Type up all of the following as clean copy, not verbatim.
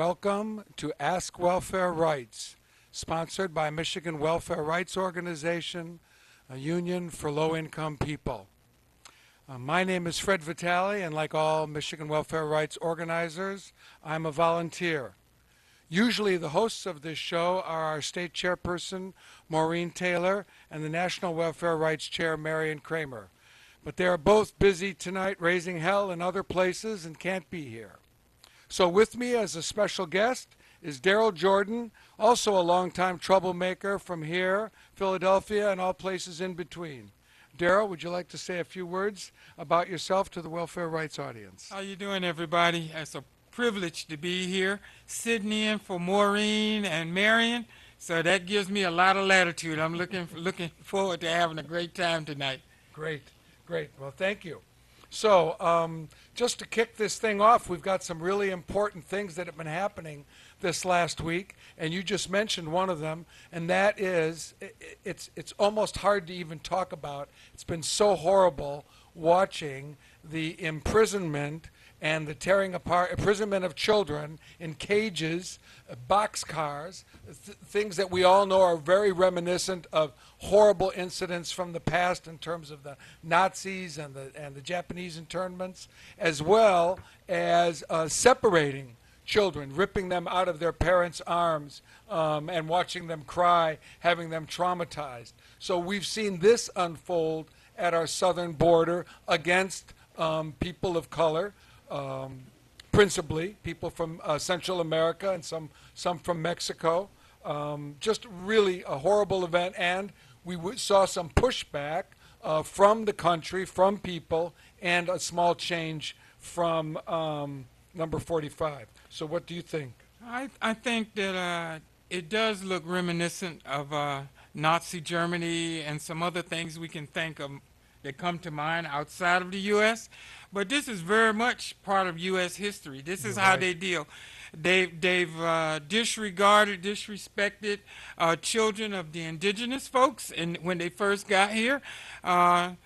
welcome to Ask Welfare Rights, sponsored by Michigan Welfare Rights Organization, a union for low-income people. My name is Fred Vitale, and like all Michigan Welfare Rights organizers, I'm a volunteer. Usually the hosts of this show are our state chairperson, Maureen Taylor, and the National Welfare Rights Chair, Marion Kramer. But they are both busy tonight raising hell in other places and can't be here. So with me as a special guest is Daryl Jordan, also a longtime troublemaker from here, Philadelphia, and all places in between. Daryl, would you like to say a few words about yourself to the Welfare Rights audience? How you doing, everybody? It's a privilege to be here, sitting in for Maureen and Marion. So that gives me a lot of latitude. I'm looking forward to having a great time tonight. Great, great. Well, thank you. So just to kick this thing off, we've got some really important things that have been happening this last week, and you just mentioned one of them, and that is it's almost hard to even talk about. It's been so horrible watching the imprisonment and the tearing apart, imprisonment of children in cages, boxcars, things that we all know are very reminiscent of horrible incidents from the past in terms of the Nazis and the Japanese internments, as well as separating children, ripping them out of their parents' arms and watching them cry, having them traumatized. So we've seen this unfold at our southern border against people of color, principally people from Central America and some from Mexico. Just really a horrible event, and we saw some pushback from the country, from people, and a small change from number 45. So what do you think? I think that it does look reminiscent of Nazi Germany and some other things we can think of that come to mind outside of the U.S., but this is very much part of U.S. history. This is how they deal. They've disregarded, disrespected children of the indigenous folks, and when they first got here,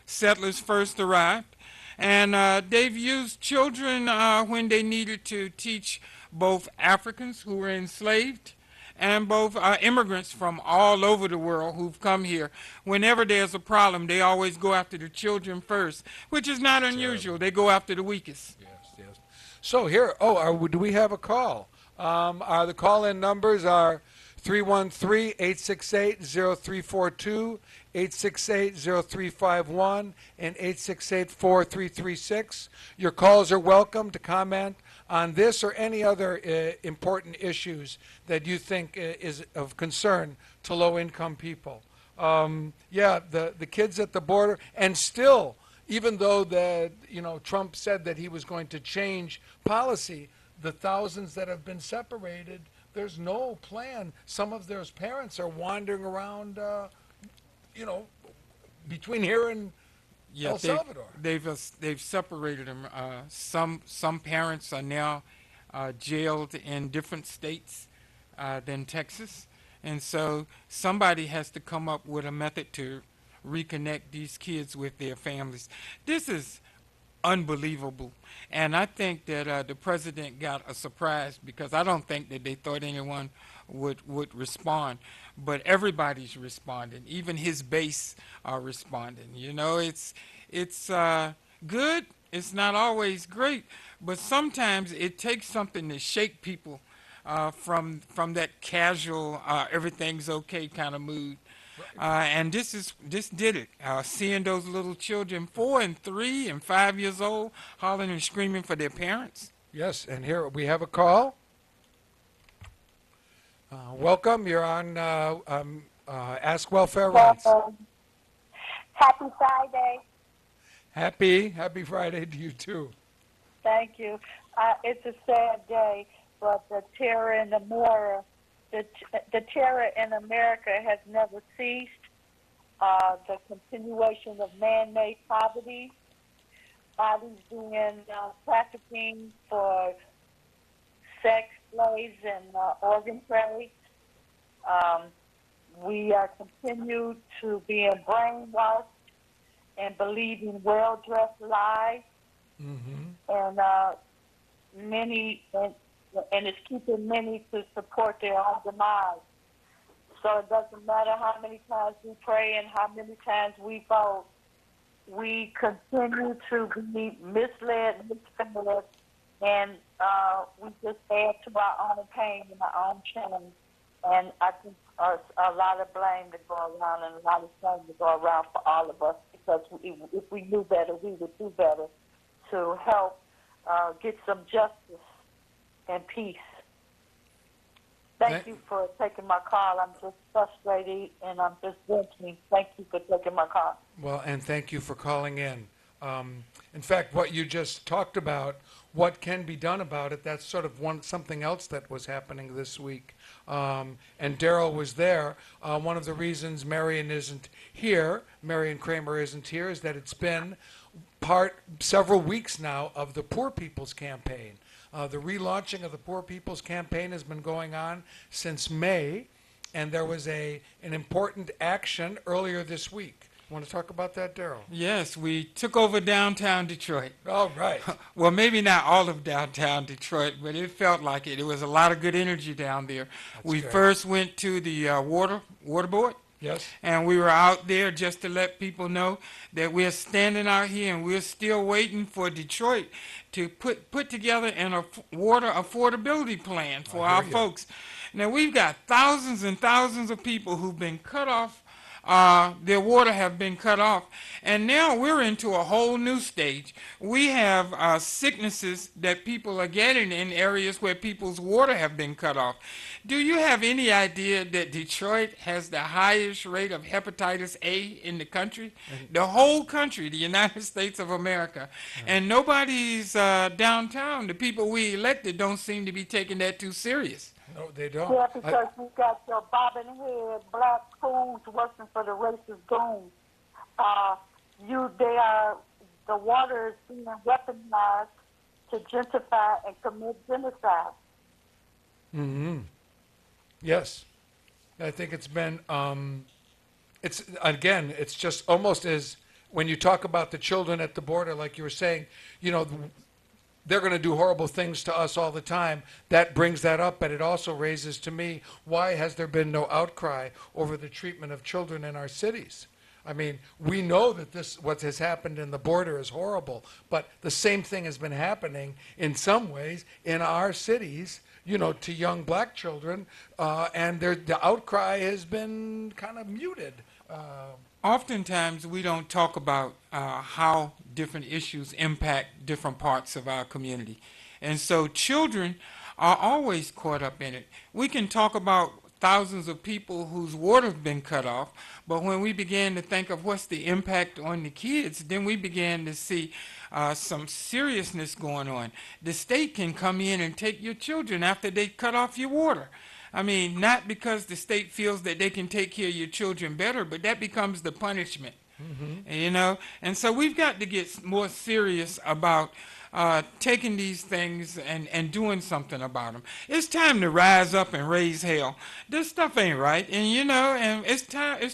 settlers first arrived, and they've used children when they needed to teach both Africans who were enslaved and both immigrants from all over the world who've come here. Whenever there's a problem, they always go after the children first, which is not unusual. They go after the weakest. Yes, yes. So here, do we have a call? The call-in numbers are 313-868-0342, 868-0351, and 868-4336. Your calls are welcome to comment on this or any other important issues that you think is of concern to low-income people. The kids at the border, and still, even though Trump said that he was going to change policy, the thousands that have been separated, there's no plan. Some of those parents are wandering around, between here and El Salvador. They've separated them. Some parents are now jailed in different states than Texas, and so somebody has to come up with a method to reconnect these kids with their families. This is unbelievable, and I think that the president got a surprise, because I don't think that they thought anyone would respond, but everybody's responding. Even his base are responding. It's good. It's not always great, but sometimes it takes something to shake people from that casual everything's okay kind of mood. And this did it. Seeing those little children, 4 and 3 and 5 years old, hollering and screaming for their parents. Yes, and here we have a call. Welcome. You're on Ask Welfare Rights. Happy Friday. Happy Friday to you too. Thank you. It's a sad day, but the terror in the terror in America has never ceased. The continuation of man-made poverty, bodies being trafficking for sex, slaves, and organ trade. We are continued to be brainwashed and believing well-dressed lies. Mm-hmm. And many and it's keeping many to support their own demise. So it doesn't matter how many times we pray and how many times we vote, we continue to be misled, misfed, and we just add to our own pain and our own shame. And I think a lot of blame to go around and a lot of shame to go around for all of us, because if we knew better, we would do better to help get some justice and peace. Thank you for taking my call. I'm just frustrated and I'm just venting. Thank you for taking my call. Well, and thank you for calling in. In fact, what you just talked about, what can be done about it, that's sort of something else that was happening this week. And Daryl was there. One of the reasons Marion isn't here, Marion Kramer isn't here, is that it's been several weeks now of the Poor People's Campaign. The relaunching of the Poor People's Campaign has been going on since May, and there was an important action earlier this week. Want to talk about that, Daryl? Yes, we took over downtown Detroit. Oh, right. Well, maybe not all of downtown Detroit, but it felt like it. It was a lot of good energy down there. We great. first went to the water board. Yes. And we were out there just to let people know that we're standing out here and we're still waiting for Detroit to put together a water affordability plan for our folks. Now, we've got thousands and thousands of people who've been cut off. Their water have been cut off. And now we're into a whole new stage. We have sicknesses that people are getting in areas where people's water have been cut off. Do you have any idea that Detroit has the highest rate of hepatitis A in the country? The whole country, the United States of America. And nobody's downtown. The people we elected don't seem to be taking that too serious. No, they don't. Yeah, because we got your bobbing head black fools working for the racist goons. The water is being weaponized to gentrify and commit genocide. Mm-hmm. Yes. I think it's been, it's just almost as, when you talk about the children at the border, like you were saying, they're going to do horrible things to us all the time. That brings that up, but it also raises to me, why has there been no outcry over the treatment of children in our cities? I mean, we know that what has happened in the border is horrible, but the same thing has been happening in some ways in our cities, to young black children, and the outcry has been kind of muted. Oftentimes, we don't talk about how different issues impact different parts of our community. And so children are always caught up in it. We can talk about thousands of people whose water has been cut off, but when we began to think of what's the impact on the kids, then we began to see some seriousness going on. The state can come in and take your children after they cut off your water. I mean, not because the state feels that they can take care of your children better, but that becomes the punishment, And so we've got to get more serious about taking these things and doing something about them. It's time to rise up and raise hell. This stuff ain't right, and and it's time.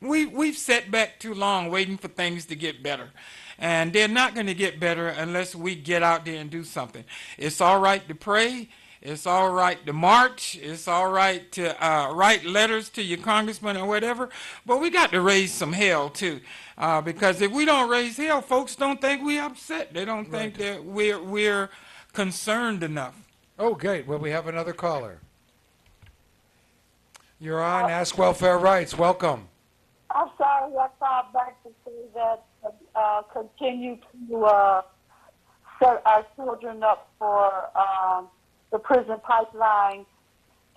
We've sat back too long waiting for things to get better. And they're not going to get better unless we get out there and do something. It's all right to pray. It's all right to march. It's all right to write letters to your congressman or whatever. But we got to raise some hell, too. Because if we don't raise hell, folks don't think we're upset. They don't think that we're concerned enough. Oh, great. Well, we have another caller. You're on Ask Welfare Rights. Welcome. I'm sorry, I called back to say that continue to set our children up for the prison pipeline,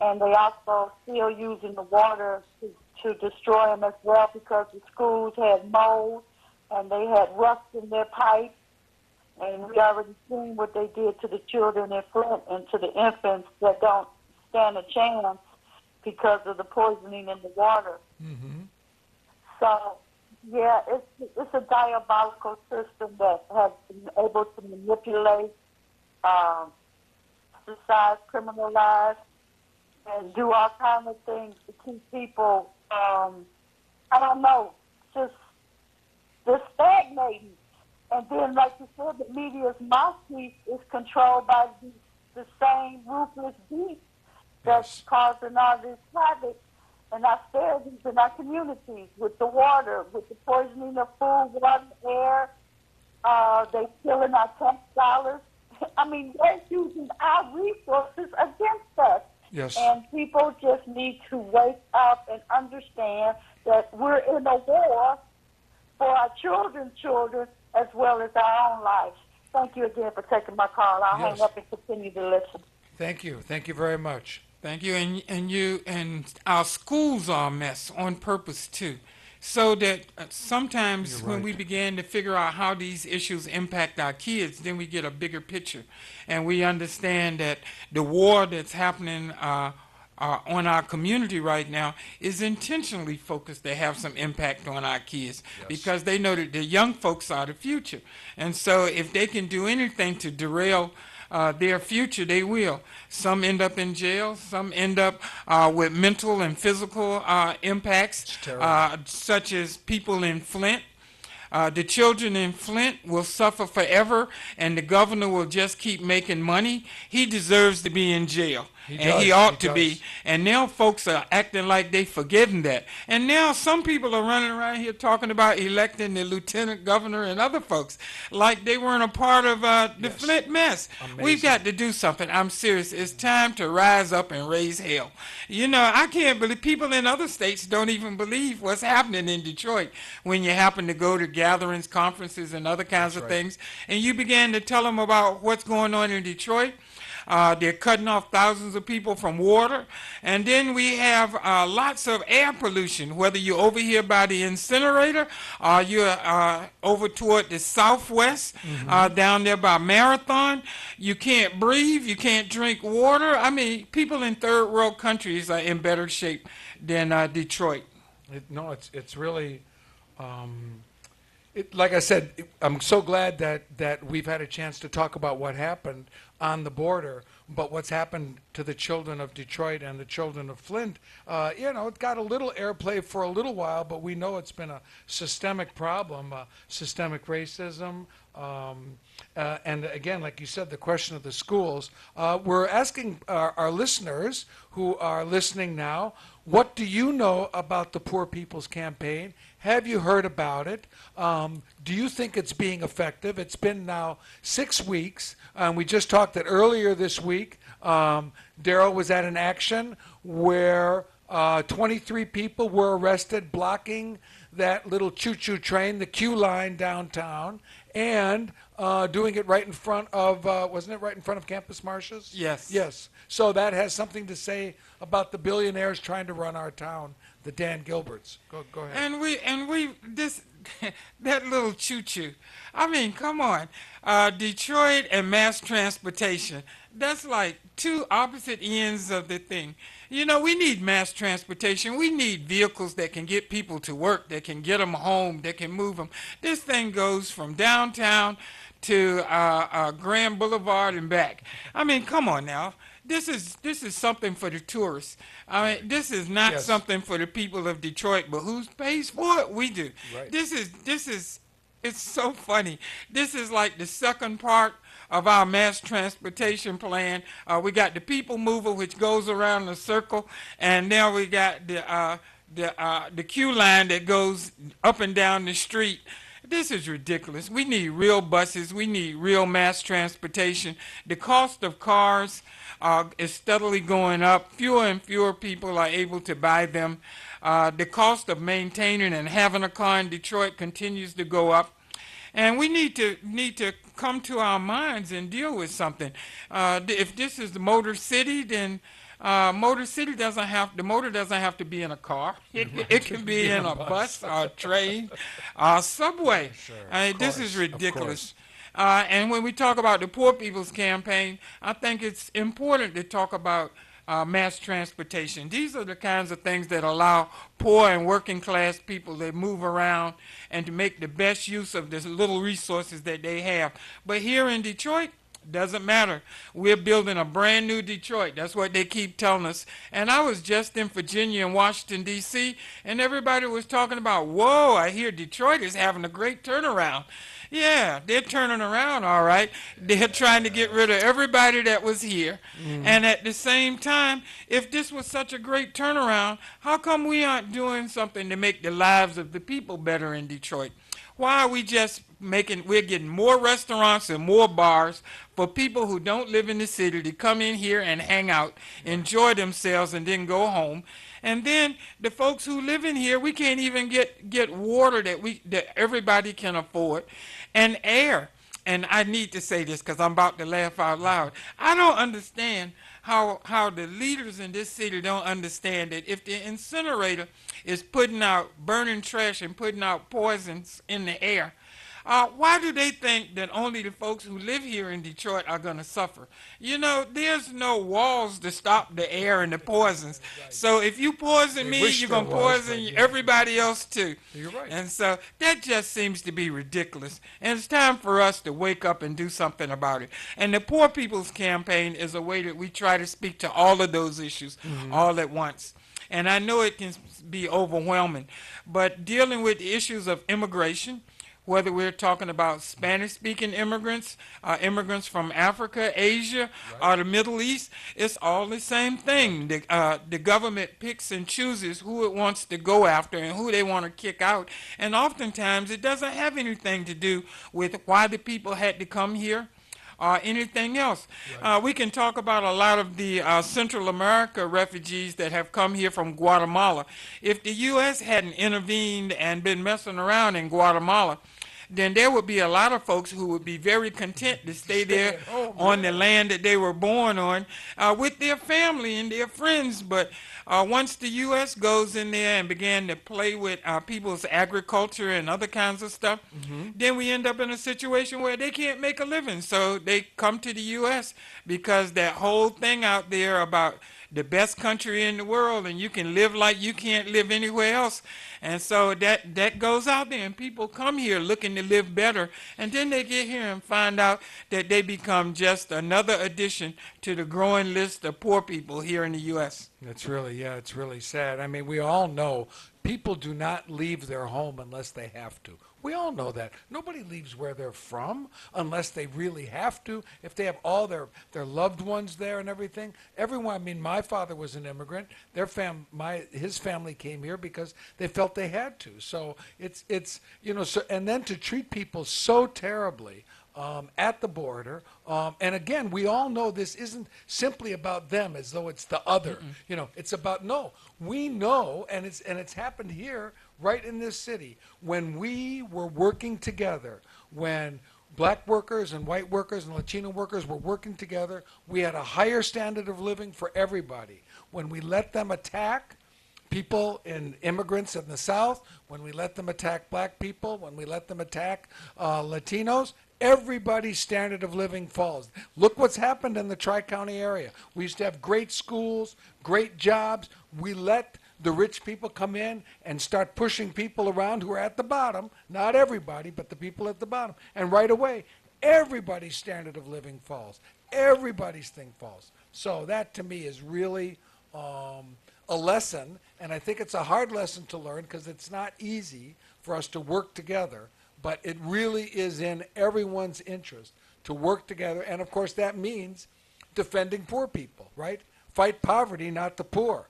and they also still using the water to destroy them as well, because the schools had mold and they had rust in their pipes, and we already seen what they did to the children in Flint and to the infants that don't stand a chance because of the poisoning in the water. Mm-hmm. So, yeah, it's a diabolical system that has been able to manipulate, exercise, criminalize, and do all kinds of things to keep people, just stagnating. And then, like you said, the media's mouthpiece is controlled by the same ruthless beast that's Yes. causing all this havoc and austerities in our communities with the water, with the poisoning of food, water, air. They stealing our tax dollars. I mean, they're using our resources against us. Yes. And people just need to wake up and understand that we're in a war for our children's children as well as our own lives. Thank you again for taking my call. I'll Yes. hang up and continue to listen. Thank you. Thank you very much. Thank you. And our schools are a mess on purpose too. So that sometimes You're when right. we begin to figure out how these issues impact our kids, then we get a bigger picture. And we understand that the war that's happening on our community right now is intentionally focused to have some impact on our kids, Yes. because they know that the young folks are the future. And so if they can do anything to derail their future, they will. Some end up in jail. Some end up with mental and physical impacts, It's terrible. such as people in Flint. The children in Flint will suffer forever, and the governor will just keep making money. He deserves to be in jail, He and he does. ought He to be. does. And now folks are acting like they forgetting that. And now some people are running around here talking about electing the lieutenant governor and other folks like they weren't a part of the Yes. Flint mess. Amazing. We've got to do something. I'm serious. It's time to rise up and raise hell. You know, I can't believe people in other states don't even believe what's happening in Detroit when you happen to go to gatherings, conferences, and other kinds That's of right. things, and you begin to tell them about what's going on in Detroit. They're cutting off thousands of people from water. And then we have lots of air pollution, whether you're over here by the incinerator or you're over toward the southwest, down there by Marathon. You can't breathe. You can't drink water. I mean, people in third world countries are in better shape than Detroit. No, it's really, like I said, I'm so glad that we've had a chance to talk about what happened on the border, but what's happened to the children of Detroit and the children of Flint. It got a little airplay for a little while, but we know it's been a systemic problem, systemic racism. And again, like you said, the question of the schools. We're asking our listeners who are listening now, what do you know about the Poor People's Campaign? Have you heard about it? Do you think it's being effective? It's been now 6 weeks. We just talked that earlier this week, Daryl was at an action where 23 people were arrested blocking that little choo-choo train, the Q line downtown, and doing it right in front of, wasn't it right in front of Campus Martius? Yes. Yes. So that has something to say about the billionaires trying to run our town, the Dan Gilberts. Go ahead. And we this that little choo-choo. I mean, come on. Detroit and mass transportation. That's like two opposite ends of the thing. You know, we need mass transportation. We need vehicles that can get people to work, that can get them home, that can move them. This thing goes from downtown to Grand Boulevard and back. I mean, come on now. This is something for the tourists. I mean, this is not Yes. something for the people of Detroit, but who pays for it? We do. Right. This is it's so funny. This is like the second part of our mass transportation plan. We got the people mover, which goes around in a circle, and now we got the queue line that goes up and down the street. This is ridiculous. We need real buses. We need real mass transportation. The cost of cars is steadily going up. Fewer and fewer people are able to buy them. The cost of maintaining and having a car in Detroit continues to go up. And we need to come to our minds and deal with something. If this is the Motor City, then Motor City doesn't have to be in a car. It can be in a bus or a train or a subway. Sure, I mean, of this is course, of ridiculous. And when we talk about the Poor People's Campaign, I think it's important to talk about mass transportation. These are the kinds of things that allow poor and working class people to move around and to make the best use of the little resources that they have. But here in Detroit, Doesn't matter. We're building a brand new Detroit. That's what they keep telling us. And I was just in Virginia and Washington, D.C., and everybody was talking about, whoa, I hear Detroit is having a great turnaround. Yeah, they're turning around, all right. They're trying to get rid of everybody that was here. And at the same time, if this was such a great turnaround, how come we aren't doing something to make the lives of the people better in Detroit? Why are we just we're getting more restaurants and more bars for people who don't live in the city to come in here and hang out, enjoy themselves, and then go home? And then the folks who live in here, we can't even get water that everybody can afford, and air. And I need to say this because I'm about to laugh out loud. I don't understand how the leaders in this city don't understand that if the incinerator is putting out, burning trash and putting out poisons in the air, why do they think that only the folks who live here in Detroit are going to suffer? You know, there's no walls to stop the air and the poisons. So if you poison me, you're going to poison everybody else too. You're right. And so that just seems to be ridiculous. And it's time for us to wake up and do something about it. And the Poor People's Campaign is a way that we try to speak to all of those issues all at once. And I know it can be overwhelming, but dealing with the issues of immigration, whether we're talking about Spanish-speaking immigrants, immigrants from Africa, Asia, or the Middle East, it's all the same thing. The government picks and chooses who it wants to go after and who they want to kick out. And oftentimes it doesn't have anything to do with why the people had to come here or anything else. We can talk about a lot of the Central America refugees that have come here from Guatemala. If the U.S. hadn't intervened and been messing around in Guatemala, then there would be a lot of folks who would be very content to stay there on the land that they were born on with their family and their friends. But once the U.S. goes in there and began to play with people's agriculture and other kinds of stuff, then we end up in a situation where they can't make a living. So they come to the U.S. because that whole thing out there about the best country in the world and you can live like you can't live anywhere else. And so that goes out there, and people come here looking to live better, and then they get here and find out that they become just another addition to the growing list of poor people here in the U.S. It's really sad. I mean, we all know people do not leave their home unless they have to. We all know that. Nobody leaves where they're from unless they really have to. If they have all their loved ones there and everything. Everyone, I mean, my father was an immigrant. His family came here because they felt they had to. So it's you know, so, and then to treat people so terribly at the border. And again, we all know this isn't simply about them as though it's the other. You know, it's about, no, we know, and it's happened here right in this city. When we were working together, when black workers and white workers and Latino workers were working together, we had a higher standard of living for everybody. When we let them attack people and immigrants in the South, when we let them attack black people, when we let them attack Latinos, everybody's standard of living falls. Look what's happened in the Tri-County area. We used to have great schools, great jobs. We let the rich people come in and start pushing people around who are at the bottom. Not everybody, but the people at the bottom. And right away, everybody's standard of living falls. Everybody's thing falls. So that to me is really a lesson, and I think it's a hard lesson to learn because it's not easy for us to work together. But it really is in everyone's interest to work together. And, of course, that means defending poor people, right? Fight poverty, not the poor.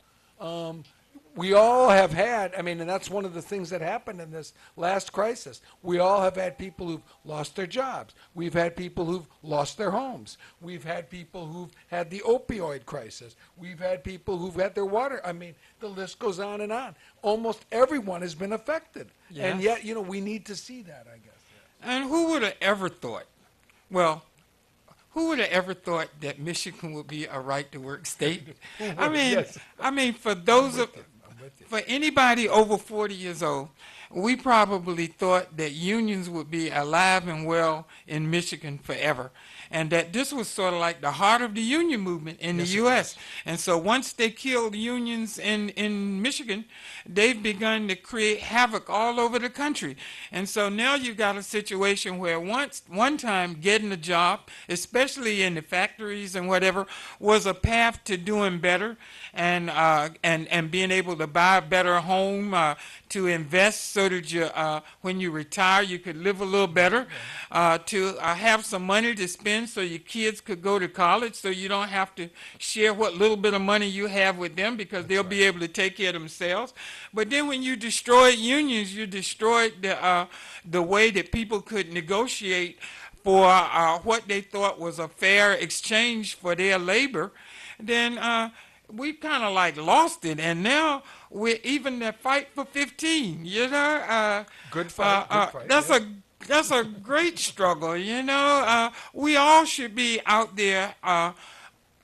We all have had, I mean, and that's one of the things that happened in this last crisis. We all have had people who've lost their jobs. We've had people who've lost their homes. We've had people who've had the opioid crisis. We've had people who've had their water. I mean, the list goes on and on. Almost everyone has been affected. Yes. And yet, you know, we need to see that, I guess. And who would have ever thought, well, who would have ever thought that Michigan would be a right-to-work state? I mean, for those of... For anybody over 40 years old, we probably thought that unions would be alive and well in Michigan forever. and that this was sort of like the heart of the union movement in Yes, the it U.S. was. And so once they killed unions in Michigan, they've begun to create havoc all over the country. And so now you've got a situation where one time getting a job, especially in the factories and whatever, was a path to doing better and being able to buy a better home, to invest so that when you retire you could live a little better, to have some money to spend so your kids could go to college, so you don't have to share what little bit of money you have with them because they'll be able to take care of themselves. But then when you destroyed unions, you destroyed the way that people could negotiate for what they thought was a fair exchange for their labor. Then we kind of like lost it, and now we're even the fight for 15. Good fight. Good fight. That's yeah. that's a great struggle. We all should be out there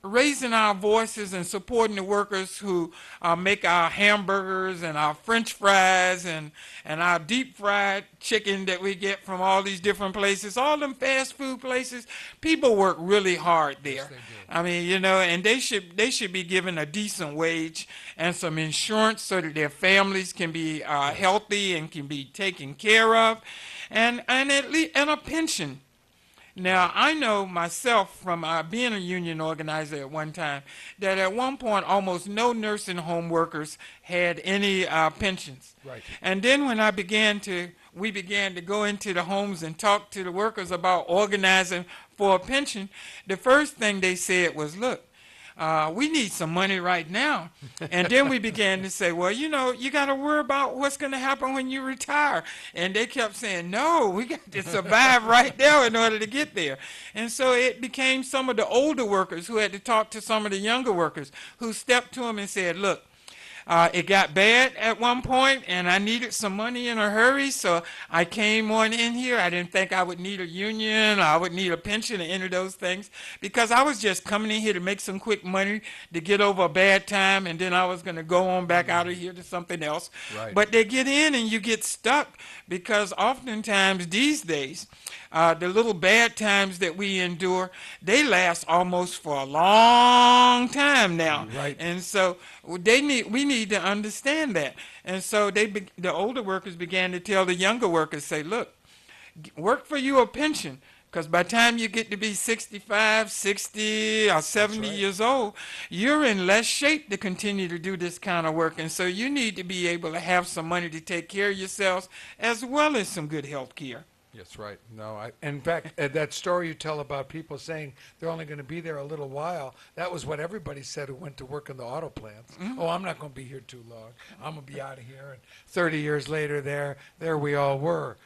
raising our voices and supporting the workers who make our hamburgers and our French fries and our deep fried chicken that we get from all these different places, all them fast food places. People work really hard there. Yes, they do. I mean, and they should be given a decent wage and some insurance so that their families can be healthy and can be taken care of, and at least and a pension. Now, I know myself from being a union organizer at one time that at one point almost no nursing home workers had any pensions. Right. And then when we began to go into the homes and talk to the workers about organizing for a pension, the first thing they said was, look, we need some money right now. And then we began to say, well, you got to worry about what's going to happen when you retire. And they kept saying, no, we got to survive right now in order to get there. And so it became some of the older workers who had to talk to some of the younger workers who stepped to them and said, look, it got bad at one point, and I needed some money in a hurry, so I came on in here. I didn't think I would need a union, or I would need a pension, or any of those things, because I was just coming in here to make some quick money to get over a bad time, and then I was going to go on back out of here to something else. Right. But they get in, and you get stuck, because oftentimes these days, the little bad times that we endure, they last almost for a long time now. Right. And so we need to understand that. And so the older workers began to tell the younger workers, say, look, work for you a pension, because by the time you get to be 65, 60, or 70 years old, you're in less shape to continue to do this kind of work. And so you need to be able to have some money to take care of yourselves as well as some good health care. That's right. No, in fact, that story you tell about people saying they're only going to be there a little while, that was what everybody said who went to work in the auto plants. Mm-hmm. Oh, I'm not going to be here too long. I'm going to be out of here. And 30 years later, there we all were.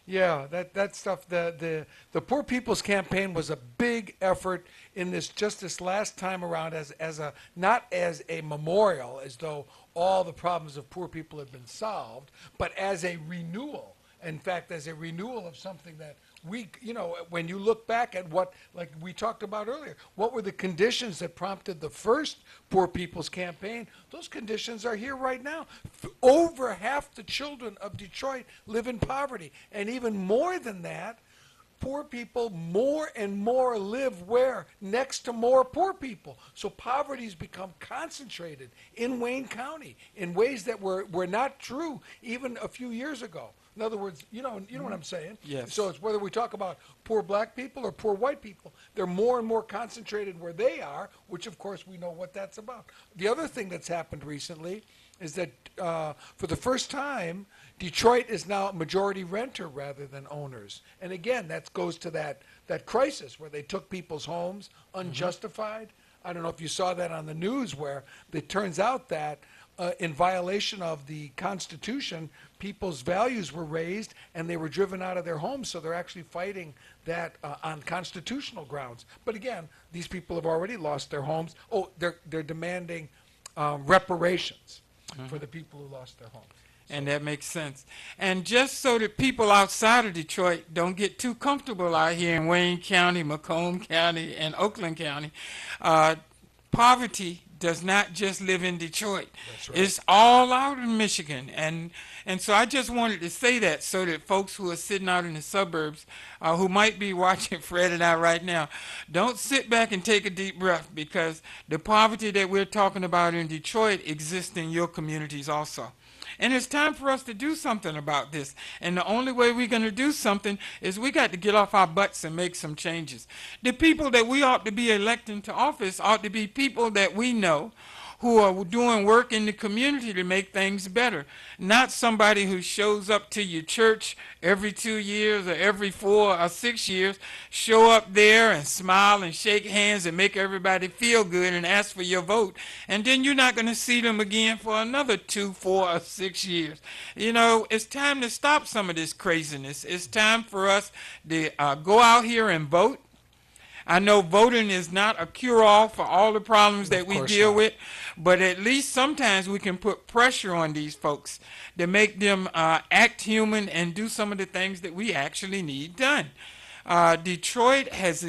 Yeah, that stuff. The Poor People's Campaign was a big effort in this last time around as a not as a memorial, as though all the problems of poor people had been solved, but as a renewal. In fact, as a renewal of something that when you look back at what, like we talked about earlier, what were the conditions that prompted the first Poor People's Campaign? Those conditions are here right now. Over half the children of Detroit live in poverty. And even more than that, poor people more and more live where? Next to more poor people. So poverty's become concentrated in Wayne County in ways that were not true even a few years ago. In other words, you know what I'm saying? Yes. So it's whether we talk about poor black people or poor white people, they're more and more concentrated where they are, which of course we know what that's about. The other thing that's happened recently is that for the first time, Detroit is now a majority renter rather than owners. And again, that goes to that crisis where they took people's homes unjustified. I don't know if you saw that on the news, where it turns out that in violation of the Constitution, people's values were raised and they were driven out of their homes, so they're actually fighting that on constitutional grounds. But again, these people have already lost their homes. Oh, they're demanding reparations for the people who lost their homes. And that makes sense. And just so that people outside of Detroit don't get too comfortable out here in Wayne County, Macomb County, and Oakland County, poverty does not just live in Detroit. That's right. It's all out in Michigan. And so I just wanted to say that so that folks who are sitting out in the suburbs, who might be watching Fred and I right now, don't sit back and take a deep breath, because the poverty that we're talking about in Detroit exists in your communities also. And it's time for us to do something about this. And the only way we're going to do something is we got to get off our butts and make some changes. The people that we ought to be electing to office ought to be people that we know who are doing work in the community to make things better, not somebody who shows up to your church every 2 years or every 4 or 6 years, show up there and smile and shake hands and make everybody feel good and ask for your vote, and then you're not going to see them again for another 2, 4, or 6 years. You know, it's time to stop some of this craziness. It's time for us to go out here and vote. I know voting is not a cure-all for all the problems that we deal with, but at least sometimes we can put pressure on these folks to make them act human and do some of the things that we actually need done. Detroit has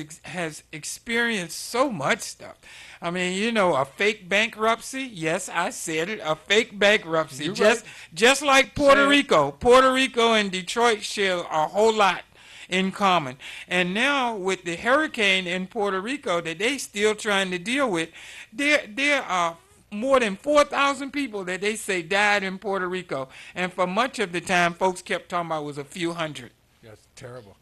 experienced so much stuff. I mean, you know, a fake bankruptcy. Yes, I said it, a fake bankruptcy. You're right. Just like Puerto Rico. Puerto Rico and Detroit share a whole lot in common. And now with the hurricane in Puerto Rico that they still trying to deal with, there are more than 4,000 people that they say died in Puerto Rico. And for much of the time, folks kept talking about it was a few hundred. That's terrible.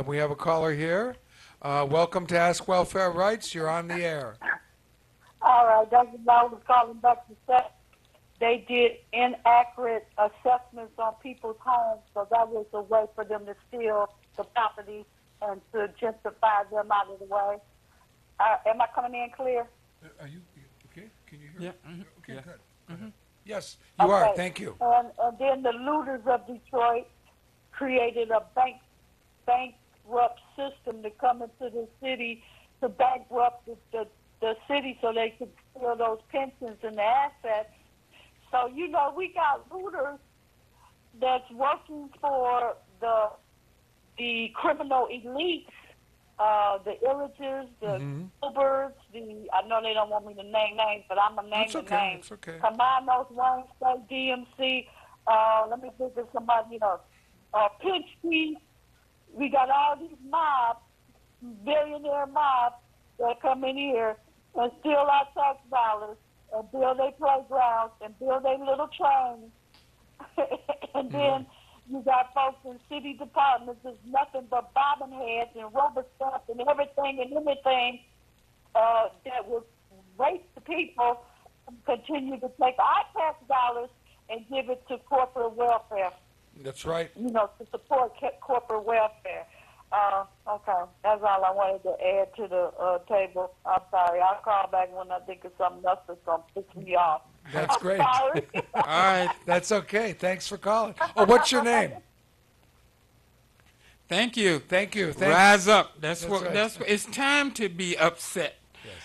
We have a caller here. Welcome to Ask Welfare Rights. You're on the air. All right, that's what I was calling back to say. They did inaccurate assessments on people's homes, so that was a way for them to steal the property and to gentrify them out of the way. Am I coming in clear? Are you okay? Can you hear Yeah. me? Mm-hmm. Okay, Yeah. good. Mm-hmm. Yes, you are. Okay. Thank you. And then the looters of Detroit created a bankrupt system to come into the city to bankrupt the city so they could steal those pensions and the assets. So, you know, we got looters that's working for the criminal elites, the illagers, the Gilberts, I know they don't want me to name names, but I'm going to name It's the okay. names. It's okay. Commandos, Wayne State, DMC, let me think of somebody, Pinsky. We got all these mobs, billionaire mobs that come in here and steal our tax dollars and build their playgrounds and build their little trains. And then you got folks in city departments that's nothing but bobbin heads and rubber stamps and everything and anything that will rape the people and continue to take our tax dollars and give it to corporate welfare. That's right. You know, to support corporate welfare. Okay, that's all I wanted to add to the table. I'm sorry. I'll call back when I think of something else that's going to piss me off. That's great. Sorry. All right. That's okay. Thanks for calling. Oh, what's your name? Thank you. Thank you. Rise up. That's What. right. That's what. It's time to be upset.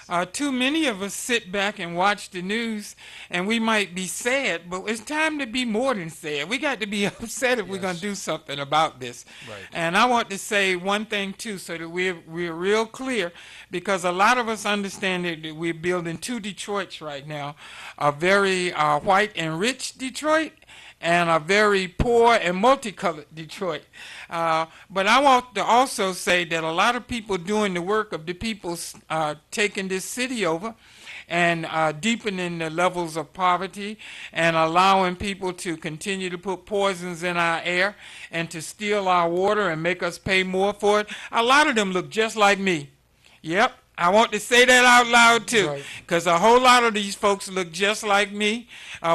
Yes. Too many of us sit back and watch the news, and we might be sad, but it's time to be more than sad. We got to be upset if we're going to do something about this. Right. And I want to say one thing too, so that we're real clear, because a lot of us understand that we're building two Detroits right now, a very white and rich Detroit, and a very poor and multicolored Detroit. But I want to also say that a lot of people doing the work of the people taking this city over and deepening the levels of poverty and allowing people to continue to put poisons in our air and to steal our water and make us pay more for it. A lot of them look just like me. Yep. I want to say that out loud too, because a whole lot of these folks look just like me.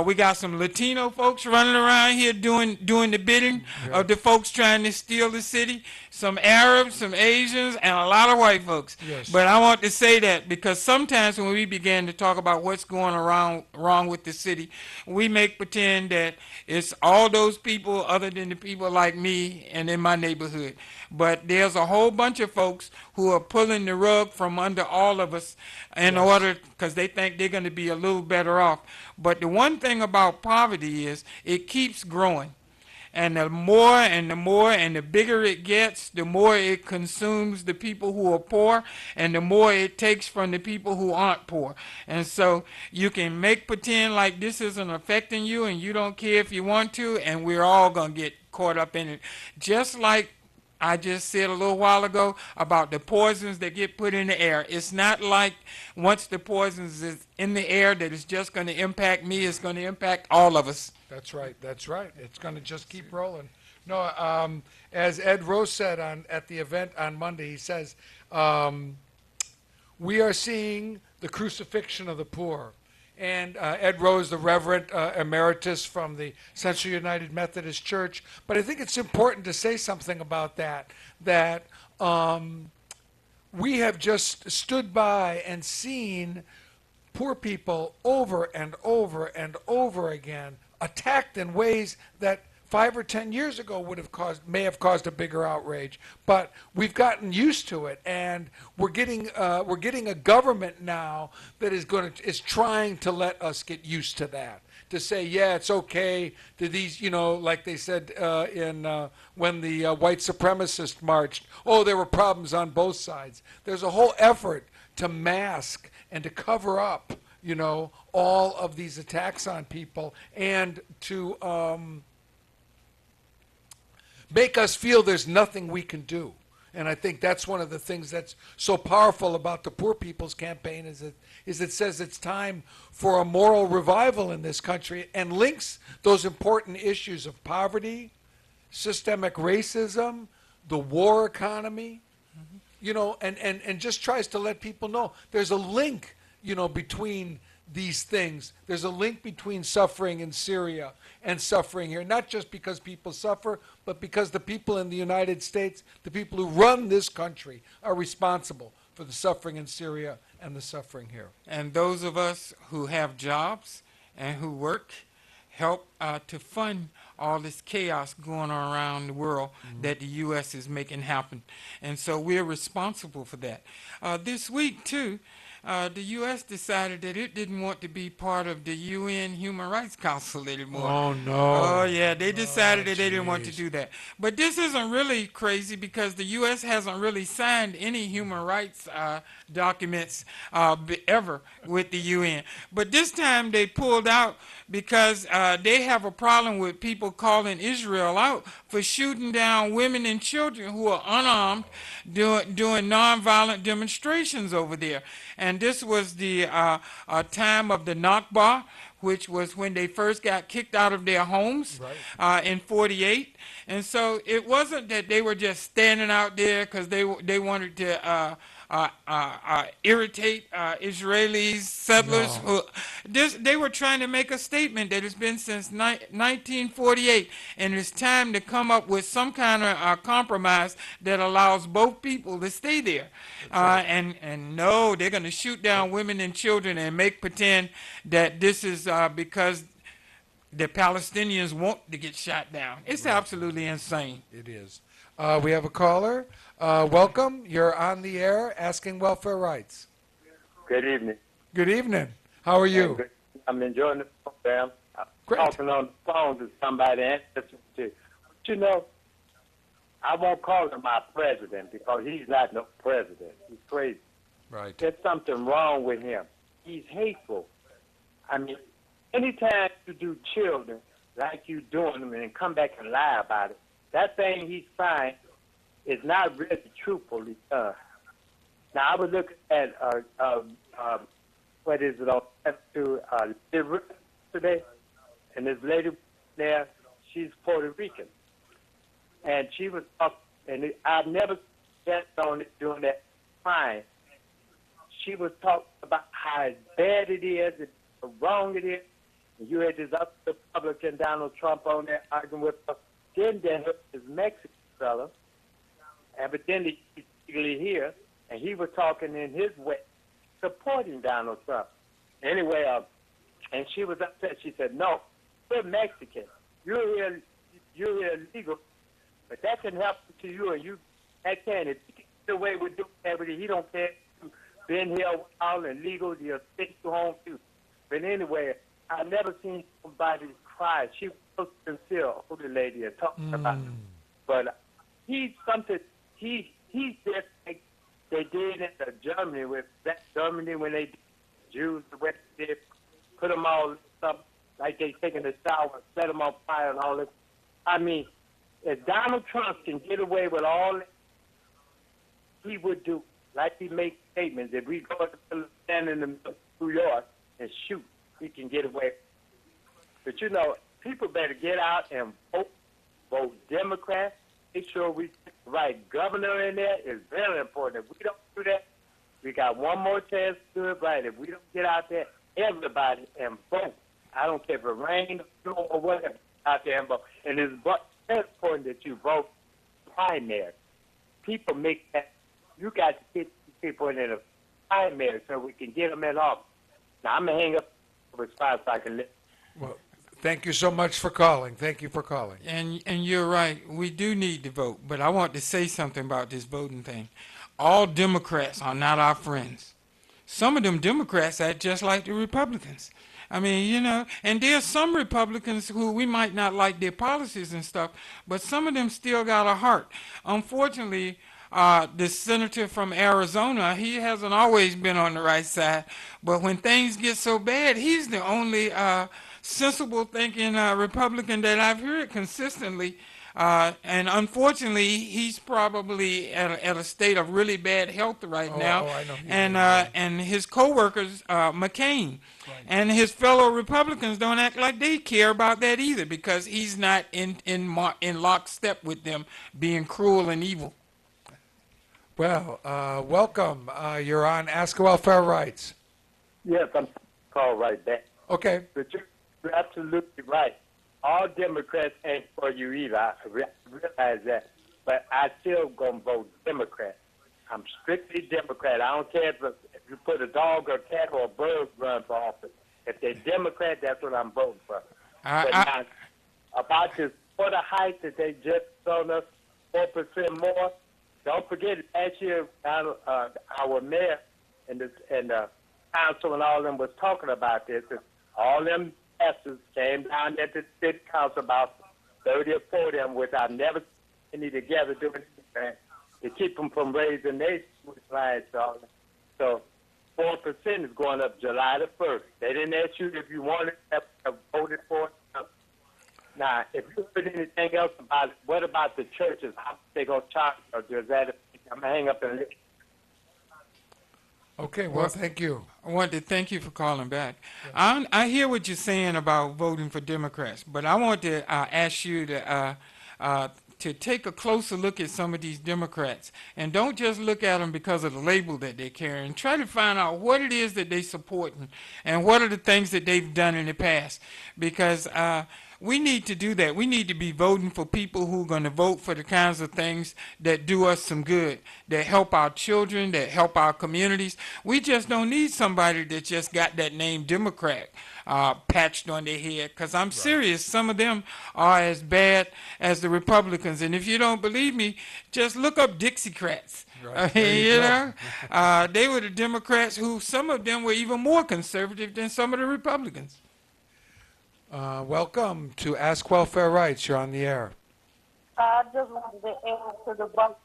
We got some Latino folks running around here doing the bidding of the folks trying to steal the city. Some Arabs, some Asians, and a lot of white folks. Yes. But I want to say that because sometimes when we begin to talk about what's going wrong with the city, we make pretend that it's all those people other than the people like me and in my neighborhood. But there's a whole bunch of folks who are pulling the rug from under all of us in order, because they think they're going to be a little better off. But the one thing about poverty is it keeps growing. And the more and the more and the bigger it gets, the more it consumes the people who are poor, and the more it takes from the people who aren't poor. And so you can make pretend like this isn't affecting you and you don't care if you want to, and we're all going to get caught up in it. Just like I just said a little while ago about the poisons that get put in the air. It's not like once the poisons is in the air that it's just going to impact me. It's going to impact all of us. That's right. That's right. It's going to just keep rolling. No, as Ed Rose said at the event on Monday, he says, we are seeing the crucifixion of the poor. And Ed Rose, the Reverend Emeritus from the Central United Methodist Church. But I think it's important to say something about that we have just stood by and seen poor people over and over and over again attacked in ways that 5 or 10 years ago may have caused a bigger outrage, but we've gotten used to it, and we're getting a government now that is trying to let us get used to that. To say, yeah, it's okay to these, like they said when the white supremacists marched. Oh, there were problems on both sides. There's a whole effort to mask and to cover up, all of these attacks on people, and to make us feel there's nothing we can do. And I think that's one of the things that's so powerful about the Poor People's Campaign is it says it's time for a moral revival in this country and links those important issues of poverty, systemic racism, the war economy, and just tries to let people know there's a link, between these things. There's a link between suffering in Syria and suffering here, not just because people suffer, but because the people in the United States, the people who run this country, are responsible for the suffering in Syria and the suffering here. And those of us who have jobs and who work help to fund all this chaos going on around the world that the U.S. is making happen. And so we're responsible for that. This week, too, the U.S. decided that it didn't want to be part of the UN Human Rights Council anymore. Oh, no. Oh, yeah, they decided that they didn't want to do that. But this isn't really crazy because the U.S. hasn't really signed any human rights documents ever with the UN. But this time they pulled out because they have a problem with people calling Israel out for shooting down women and children who are unarmed doing nonviolent demonstrations over there. And this was the time of the Nakba, which was when they first got kicked out of their homes in 48. And so it wasn't that they were just standing out there because they wanted to irritate Israeli settlers. No. They were trying to make a statement that it's been since 1948, and it's time to come up with some kind of compromise that allows both people to stay there. And no, they're going to shoot down women and children and make pretend that this is because the Palestinians want to get shot down. It's absolutely insane. It is. We have a caller. Welcome. You're on the air asking Welfare Rights. Good evening. Good evening. How are you? I'm enjoying the program. I'm Great. talking on the phone to somebody and listening to. But I won't call him my president because he's not no president. He's crazy. Right. There's something wrong with him. He's hateful. I mean, anytime you do children like you doing them and come back and lie about it, that thing he's trying is not really truthfully done. Now, I was looking at, what is it, today, and this lady there, she's Puerto Rican. And she was talking, and I've never guessed on it during that time. She was talking about how bad it is and how wrong it is. And you had this other Republican, Donald Trump, on there arguing with her. Then there was this Mexican fella, evidently he's legally here, and he was talking in his way, supporting Donald Trump. Anyway, and she was upset. She said, "No, we're Mexican. You're illegal, but that can happen to you, and that can. If the way we do everything, he don't care. You've been here a while and legal, you'll stick to home too." But anyway, I never seen somebody cry. She was so sincere, older lady, and talking about it. But he's something. He's just like they did in Germany with that Germany when they Jews the way they did, put them all up like they taking a shower, set them on fire and all this. I mean, if Donald Trump can get away with all that, he would do. Like he makes statements. If we go to stand in the middle of New York and shoot, he can get away. But you know, people better get out and vote Democrat. Make sure we get the right governor in there. It's very important. If we don't do that, we got one more chance to do it right. If we don't get out there, everybody, and vote. I don't care if it rains or whatever, out there and vote. And it's very important that you vote primary. People make that. You got to get people in the primary so we can get them in office. Now, I'm going to hang up the response so I can listen. Well, thank you so much for calling. Thank you for calling. And you're right. We do need to vote. But I want to say something about this voting thing. All Democrats are not our friends. Some of them Democrats act just like the Republicans. I mean, you know, and there's some Republicans who we might not like their policies and stuff, but some of them still got a heart. Unfortunately, the senator from Arizona, he hasn't always been on the right side, but when things get so bad, he's the only sensible thinking Republican that I've heard consistently. And unfortunately, he's probably at a state of really bad health right now. I know. And his co-workers, McCain, and his fellow Republicans don't act like they care about that either, because he's not in lockstep with them being cruel and evil. Well, welcome. You're on Ask Welfare Rights. Yes, I'm called right back. Okay. But you're absolutely right. All Democrats ain't for you either. I realize that. But I still going to vote Democrat. I'm strictly Democrat. I don't care if you put a dog or a cat or a bird run for office. If they're Democrat, that's what I'm voting for. But now, about this quarter hike that they just told us, 4% more, don't forget, last year our mayor and the council and all of them was talking about this. And all them pastors came down at the city council, about 30 or 40 of them, which I've never seen any together doing anything to keep them from raising their lines. So 4% is going up July the 1st. They didn't ask you if you wanted to vote for it. Now, if you heard anything else about it, what about the churches? How they going to charge? Or does that? I'm going to hang up and listen. Okay, well, thank you. I want to thank you for calling back. I hear what you're saying about voting for Democrats, but I want to ask you to take a closer look at some of these Democrats, and don't just look at them because of the label that they're carrying. Try to find out what it is that they're supporting and what are the things that they've done in the past, because we need to do that. We need to be voting for people who are going to vote for the kinds of things that do us some good, that help our children, that help our communities. We just don't need somebody that just got that name Democrat patched on their head, because I'm serious. Some of them are as bad as the Republicans. And if you don't believe me, just look up Dixiecrats. Right. You know, they were the Democrats who, some of them were even more conservative than some of the Republicans. Welcome to Ask Welfare Rights. You're on the air. I just wanted to add to the vote.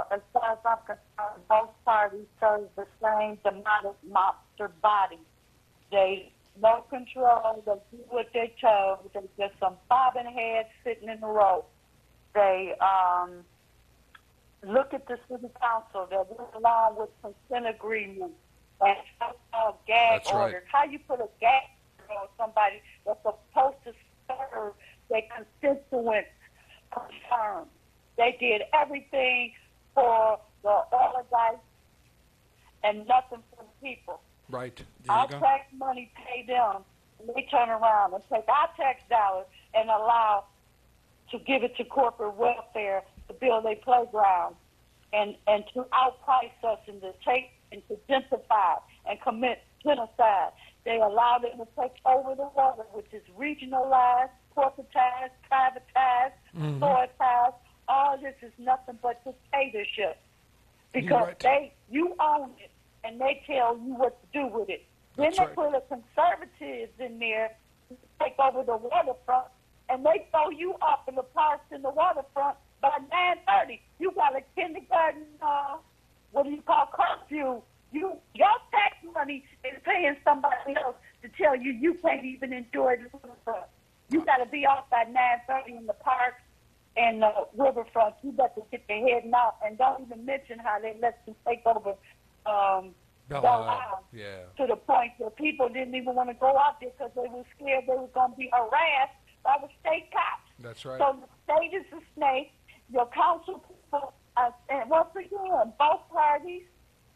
As far as I'm concerned, both parties serve the same demonic monster body. They no control. They do what they're told. They're just some bobbing heads sitting in the row. They look at the city council. They went along with consent agreements and so-called gag That's right. orders. How you put a gag order on somebody that's supposed to serve their constituents' concerns? They did everything for the oligarchs and nothing for the people. Right. Our tax money pay them, and they turn around and take our tax dollars and allow to give it to corporate welfare to build a playground and to outprice us and to take and to gentrify and commit genocide. They allow them to take over the water, which is regionalized, corporatized, privatized, authoritized. All this is nothing but dictatorship, because right. you own it and they tell you what to do with it. Then That's they right. put a conservatives in there to take over the waterfront, and they throw you up in the parks in the waterfront by 9:30. You got a kindergarten, what do you call, curfew. Your tax money is paying somebody else to tell you you can't even enjoy the waterfront. You got to be off by 9:30 in the park and the riverfront. You got to get your head out, and don't even mention how they let you take over Belle Belle Isle. Isle, Yeah. to the point that people didn't even want to go out there because they were scared they were going to be harassed by the state cops. That's right. So the state is a snake. Your council people, and once again, both parties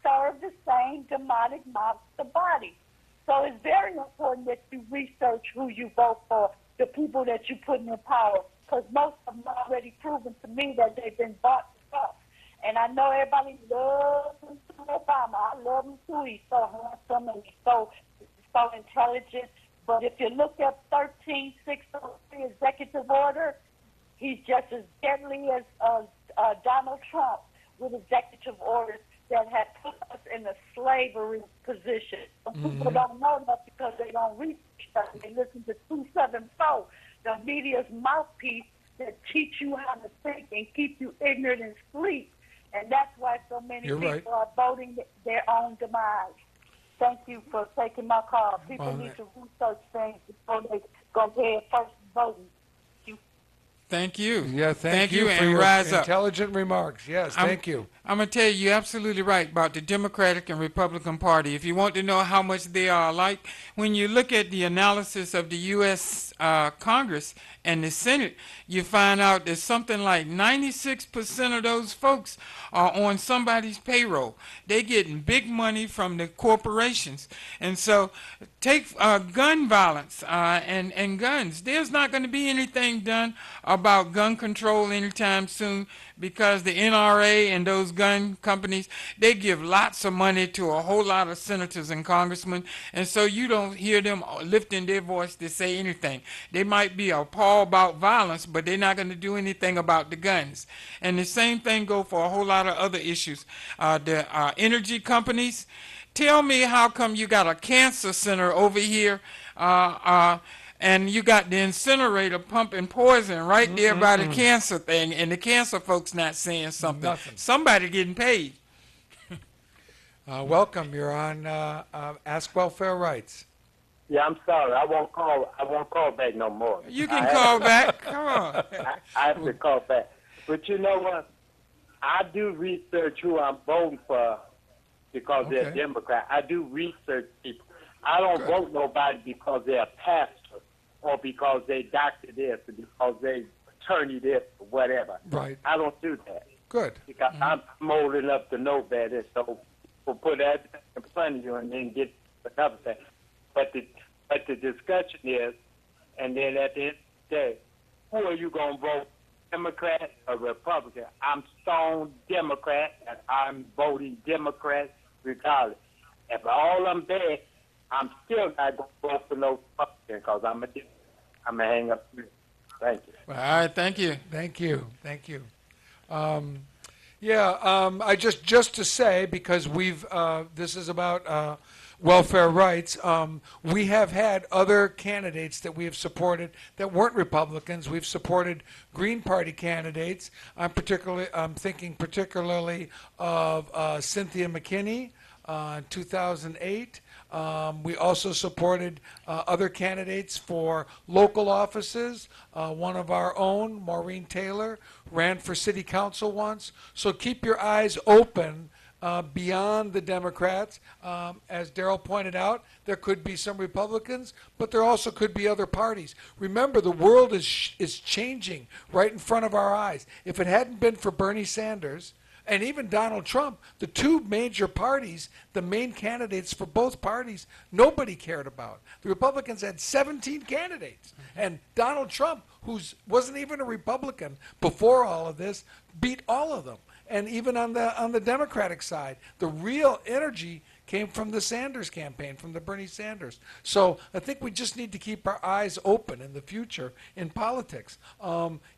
serve the same demonic monster body. So it's very important that you research who you vote for, the people that you put in power, because most of them already proven to me that they've been bought to us. And I know everybody loves Obama. I love him too. He's so handsome and he's so intelligent. But if you look at 13603 executive order, he's just as deadly as Donald Trump with executive orders that have put us in a slavery position. People don't know that because they don't read stuff. They listen to 274, the media's mouthpiece that teach you how to think and keep you ignorant and sleep. And that's why so many You're people right. are voting their own demise. Thank you for taking my call. People Well, need to research things before they go ahead first voting. Thank you. Yeah, thank you for and your rise up. intelligent remarks. Yes, thank you. I'm going to tell you, you're absolutely right about the Democratic and Republican Party. If you want to know how much they are alike, when you look at the analysis of the U.S. Congress and the Senate, you find out that something like 96% of those folks are on somebody's payroll. They're getting big money from the corporations. And so take gun violence and guns. There's not going to be anything done about gun control anytime soon because the NRA and those gun companies, they give lots of money to a whole lot of senators and congressmen, and so you don't hear them lifting their voice to say anything. They might be appalled about violence, but they're not going to do anything about the guns. And the same thing go for a whole lot of other issues. The energy companies, tell me how come you got a cancer center over here and you got the incinerator pumping poison right there by the cancer thing, and the cancer folks not saying something. Nothing. Somebody getting paid. Welcome. You're on Ask Welfare Rights. Yeah, I'm sorry. I won't call back no more. You can call back. Come on. I have to call back. But you know what? I do research who I'm voting for because they're Okay. Democrat. I do research people. I don't Good. vote nobody because they're a pastor or because they doctor this or because they attorney this or whatever. Right. I don't do that Good. because I'm old enough to know better. So we'll put that in front of you and then get another thing. But the discussion is, and then at the end of the day, who are you going to vote, Democrat or Republican? I'm stone Democrat, and I'm voting Democrat regardless. If all I'm bad, I'm still not going to vote for no Republican because I'm a Democrat. I'm going to hang up. Thank you. All right, thank you. Thank you. Thank you. I just to say, because this is about welfare rights, we have had other candidates that we have supported that weren't Republicans. We've supported Green Party candidates. I'm thinking particularly of Cynthia McKinney in 2008. We also supported other candidates for local offices. One of our own, Maureen Taylor, ran for city council once. So keep your eyes open beyond the Democrats. As Darrell pointed out, there could be some Republicans, but there also could be other parties. Remember, the world is changing right in front of our eyes. If it hadn't been for Bernie Sanders and even Donald Trump, the two major parties, the main candidates for both parties, nobody cared about. The Republicans had 17 candidates. And Donald Trump, who wasn't even a Republican before all of this, beat all of them. And even on the Democratic side, the real energy came from the Sanders campaign, from the Bernie Sanders. So I think we just need to keep our eyes open in the future in politics.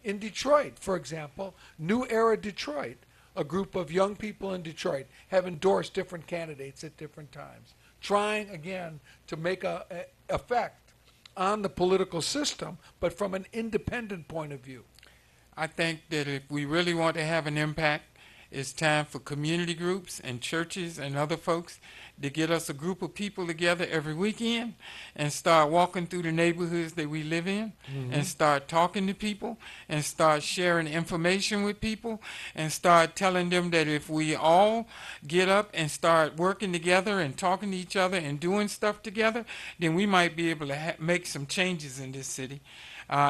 In Detroit, for example, New Era Detroit, a group of young people in Detroit have endorsed different candidates at different times. trying again to make a effect on the political system, but from an independent point of view. I think that if we really want to have an impact, it's time for community groups and churches and other folks to get us a group of people together every weekend and start walking through the neighborhoods that we live in and start talking to people and start sharing information with people and start telling them that if we all get up and start working together and talking to each other and doing stuff together, then we might be able to make some changes in this city,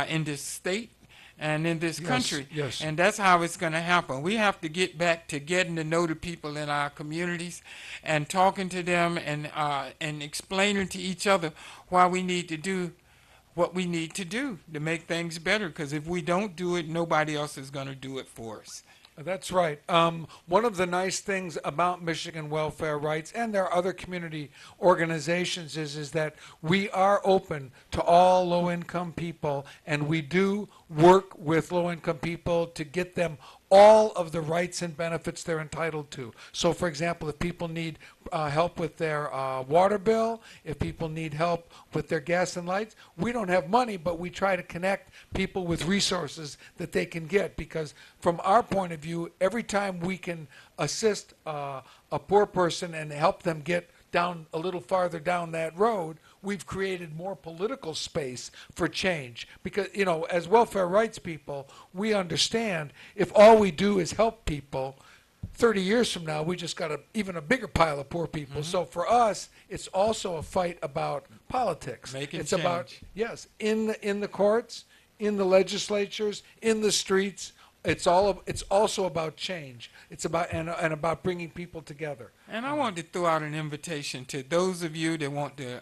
in this state, and in this country. Yes. And that's how it's going to happen. We have to get back to getting to know the people in our communities and talking to them and explaining to each other why we need to do what we need to do to make things better. Because if we don't do it, nobody else is going to do it for us. That's right. One of the nice things about Michigan Welfare Rights, and there are other community organizations, is that we are open to all low-income people, and we do work with low-income people to get them all of the rights and benefits they're entitled to. So, for example, if people need help with their water bill, if people need help with their gas and lights, we don't have money, but we try to connect people with resources that they can get, because from our point of view, every time we can assist a poor person and help them get down a little farther down that road, we've created more political space for change. Because, you know, as welfare rights people, we understand if all we do is help people, 30 years from now, we just got even a bigger pile of poor people. So for us, it's also a fight about politics. Making it's change. about, yes, in the courts, in the legislatures, in the streets. It's also about change. It's about and about bringing people together. And I want to throw out an invitation to those of you that want to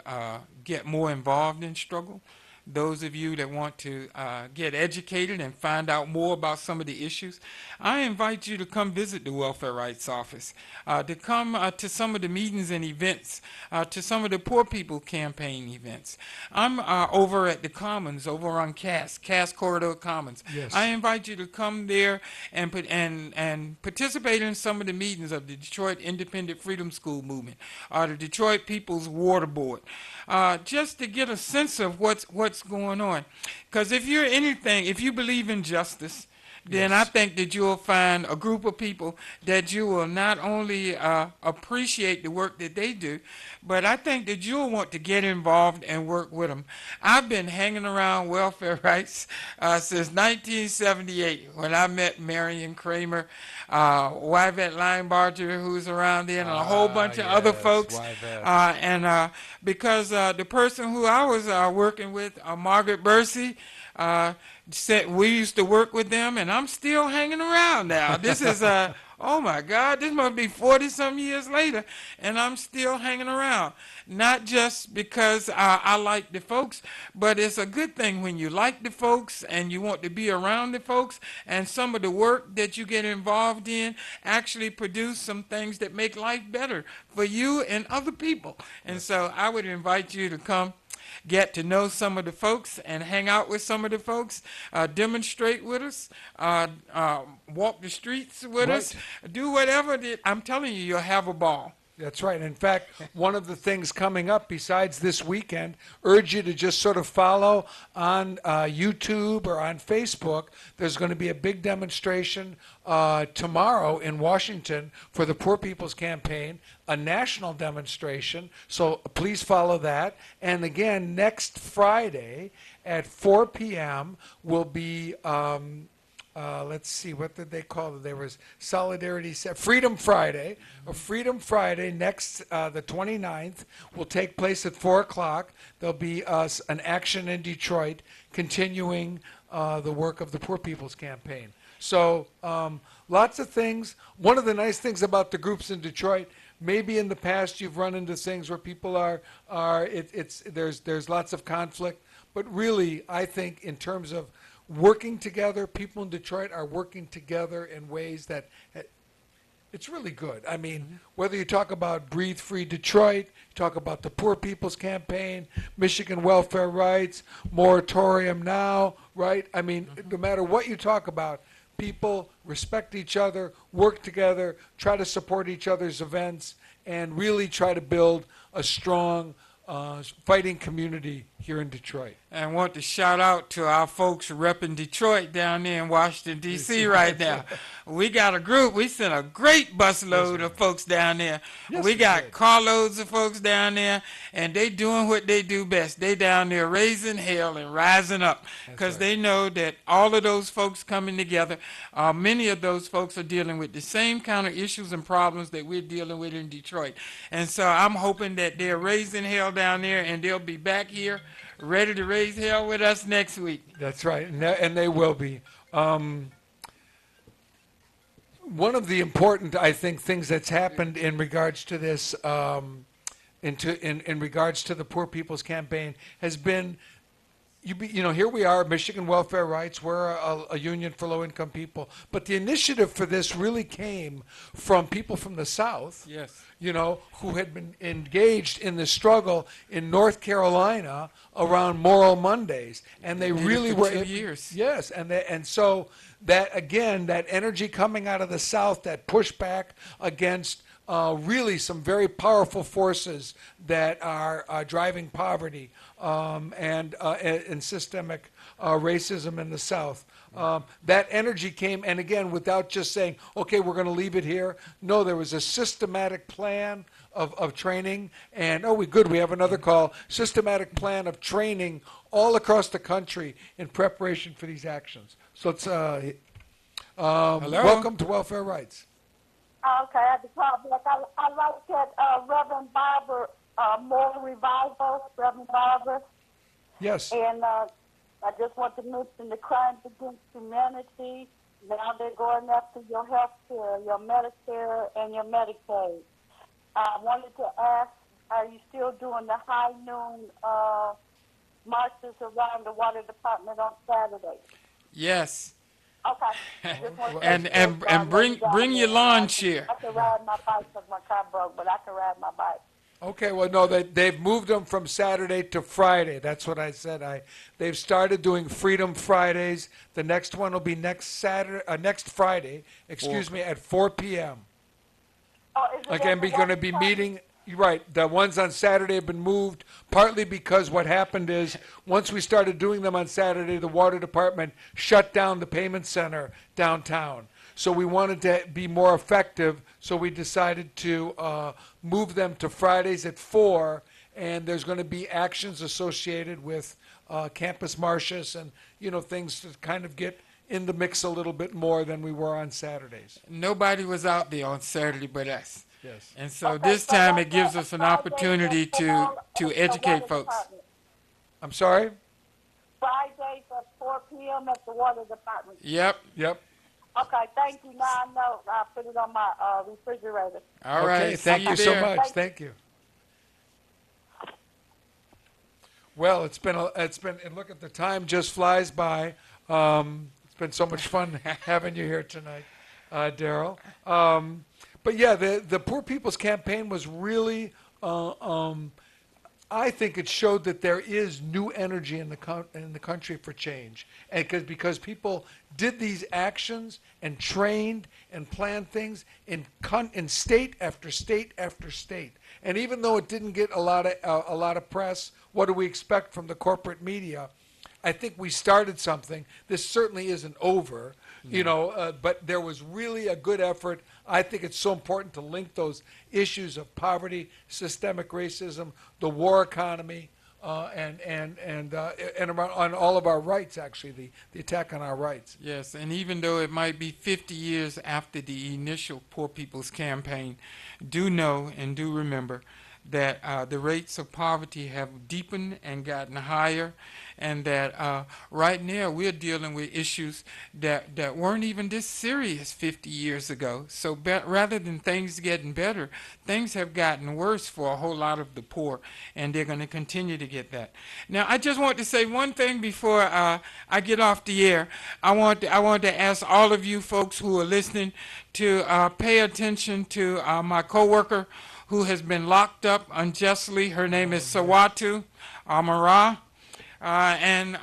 get more involved in struggle, those of you that want to get educated and find out more about some of the issues. I invite you to come visit the Welfare Rights Office, to come to some of the meetings and events, to some of the Poor People Campaign events. I'm over at the Commons, over on Cass Corridor Commons. Yes. I invite you to come there and participate in some of the meetings of the Detroit Independent Freedom School Movement, or the Detroit People's Water Board, just to get a sense of what's going on. Because if you believe in justice, then I think that you'll find a group of people that you will not only appreciate the work that they do, but I think that you'll want to get involved and work with them. I've been hanging around welfare rights since 1978 when I met Marion Kramer, Yvette Linebarger, who's around there, and a whole bunch of other folks. Because the person who I was working with, Margaret Bursey, said we used to work with them, and I'm still hanging around now. This is oh my God, this must be 40-some years later, and I'm still hanging around. Not just because I like the folks, but it's a good thing when you like the folks and you want to be around the folks, and some of the work that you get involved in actually produce some things that make life better for you and other people. And so I would invite you to come get to know some of the folks and hang out with some of the folks, demonstrate with us, walk the streets with us, do whatever. I'm telling you, you'll have a ball. That's right. In fact, one of the things coming up besides this weekend, urge you to just sort of follow on YouTube or on Facebook. There's going to be a big demonstration tomorrow in Washington for the Poor People's Campaign, a national demonstration. So please follow that. And again, next Friday at 4 p.m. will be let's see, what did they call it? There was Solidarity, Freedom Friday. A Freedom Friday next, the 29th, will take place at 4 o'clock. There'll be an action in Detroit continuing the work of the Poor People's Campaign. So lots of things. One of the nice things about the groups in Detroit, maybe in the past you've run into things where people there's lots of conflict, but really I think in terms of working together, people in Detroit are working together in ways that it's really good. I mean, whether you talk about Breathe Free Detroit, talk about the Poor People's Campaign, Michigan Welfare Rights, Moratorium Now, right? I mean, no matter what you talk about, people respect each other, work together, try to support each other's events, and really try to build a strong fighting community here in Detroit. And I want to shout out to our folks repping Detroit down there in Washington, D.C. right now. We got a group. We sent a great busload of folks down there. Yes, we we got did. carloads of folks down there, and they doing what they do best. They down there raising hell and rising up because right. they know that all of those folks coming together, many of those folks are dealing with the same kind of issues and problems that we're dealing with in Detroit. And so I'm hoping that they're raising hell down there, and they'll be back here ready to raise hell with us next week. That's right, and they will be. One of the important, I think, things that's happened in regards to this, in regards to the Poor People's Campaign, has been, here we are, Michigan Welfare Rights. We're a union for low-income people, but the initiative for this really came from people from the South. Yes. Who had been engaged in the struggle in North Carolina around Moral Mondays, and they really were 2 years. Yes, and so that again, that energy coming out of the South, that pushback against really some very powerful forces that are driving poverty and systemic racism in the South. That energy came, and again, without just saying, okay, we're going to leave it here. No, there was a systematic plan of training, and we have another call. Systematic plan of training all across the country in preparation for these actions. So it's welcome to Welfare Rights. Okay, I had to call back. I like that Reverend Barber, Moral Revival, Reverend Barber. Yes. And I just want to mention the crimes against humanity. Now they're going after your health care, your Medicare, and your Medicaid. I wanted to ask, are you still doing the high noon marches around the water department on Saturday? Yes. Okay. And bring your lawn chair. I can ride my bike because my car broke, but I can ride my bike. Okay, well, no, they've moved them from Saturday to Friday. That's what I said. They've started doing Freedom Fridays. The next one will be next Friday, at 4 p.m. Oh, is it Again, we're going to be meeting. You're right. The ones on Saturday have been moved, partly because what happened is once we started doing them on Saturday, the water department shut down the payment center downtown. So we wanted to be more effective, so we decided to move them to Fridays at 4, and there's going to be actions associated with campus marches and, things to kind of get in the mix a little bit more than we were on Saturdays. Nobody was out there on Saturday but us. Yes. And so this time it gives us an opportunity to educate folks. I'm sorry? Fridays at 4 p.m. at the water department. Yep. Okay, thank you. Now I know. I'll put it on my refrigerator. All right. Okay, thank you so much. Thank you. Well, it's been, and look at the time just flies by. It's been so much fun having you here tonight, Daryl. But yeah, the Poor People's Campaign was really, I think it showed that there is new energy in the country for change, and because people did these actions and trained and planned things in state after state after state, and even though it didn't get a lot of press, what do we expect from the corporate media? I think we started something. This certainly isn't over, but there was really a good effort. I think it's so important to link those issues of poverty, systemic racism, the war economy, and around on all of our rights. Actually, the attack on our rights. Yes, and even though it might be 50 years after the initial Poor People's Campaign, do know and do remember that the rates of poverty have deepened and gotten higher, and that right now we're dealing with issues that weren't even this serious 50 years ago. So rather than things getting better, things have gotten worse for a whole lot of the poor, and they're going to continue to get that. Now, I just want to say one thing before I get off the air. I want to ask all of you folks who are listening to pay attention to my coworker who has been locked up unjustly. Her name is Sawatu Amara. And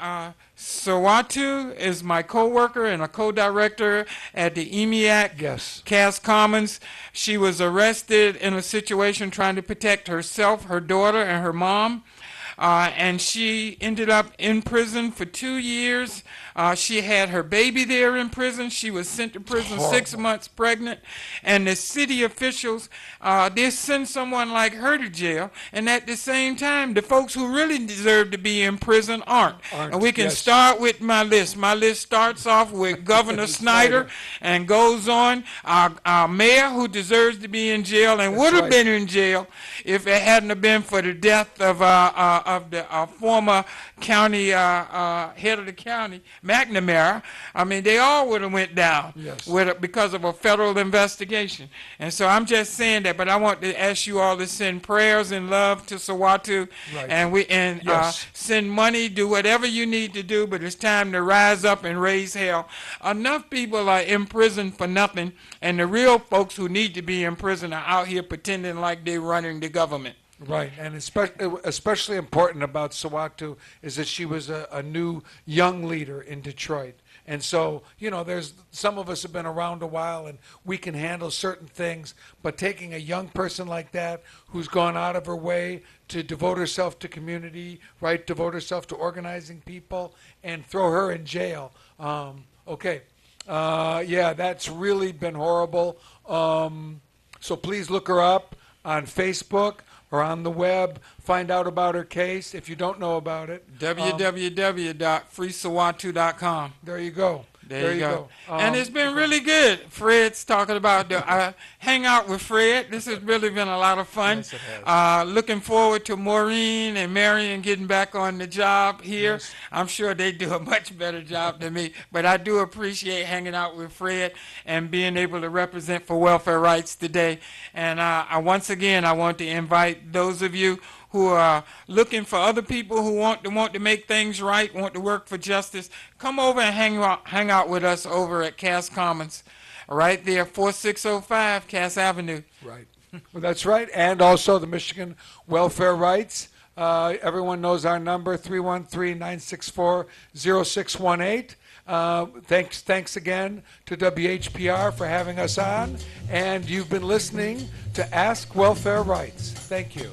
Sawatu is my co-worker and a co-director at the EMEAC Yes. Cass Commons. She was arrested in a situation trying to protect herself, her daughter, and her mom. And she ended up in prison for 2 years. She had her baby there in prison. She was sent to prison Horrible. 6 months pregnant. And the city officials, they send someone like her to jail. And at the same time, the folks who really deserve to be in prison aren't. And we can yes. start with my list. My list starts off with Governor Snyder and goes on. Our mayor, who deserves to be in jail and would have right. been in jail if it hadn't have been for the death of the former county head of the county, McNamara. I mean, they all would have went down Yes. because of a federal investigation. And so I'm just saying that, but I want to ask you all to send prayers and love to Sawatu, Right. and Yes. send money, do whatever you need to do, but it's time to rise up and raise hell. Enough people are in prison for nothing, and the real folks who need to be in prison are out here pretending like they're running the government. Right, and especially important about Sawatu is that she was a new young leader in Detroit. And so, you know, there's some of us have been around a while and we can handle certain things, but taking a young person like that who's gone out of her way to devote herself to community, right, devote herself to organizing people and throw her in jail. Yeah, that's really been horrible. So please look her up on Facebook or on the web, find out about her case if you don't know about it. www.freesawatu.com. There you go. There you go. And it's been really good. Fred's talking about the hang out with Fred. This has really been a lot of fun. Yes, it has. Looking forward to Maureen and Marion getting back on the job here. Yes. I'm sure they do a much better job than me. But I do appreciate hanging out with Fred and being able to represent for Welfare Rights today. And once again, I want to invite those of you who are looking for other people who want to make things right, want to work for justice, come over and hang out with us over at Cass Commons, right there, 4605 Cass Avenue. Right. Well, that's right. And also the Michigan Welfare Rights. Everyone knows our number, 313-964-0618. Thanks again to WHPR for having us on. And you've been listening to Ask Welfare Rights. Thank you.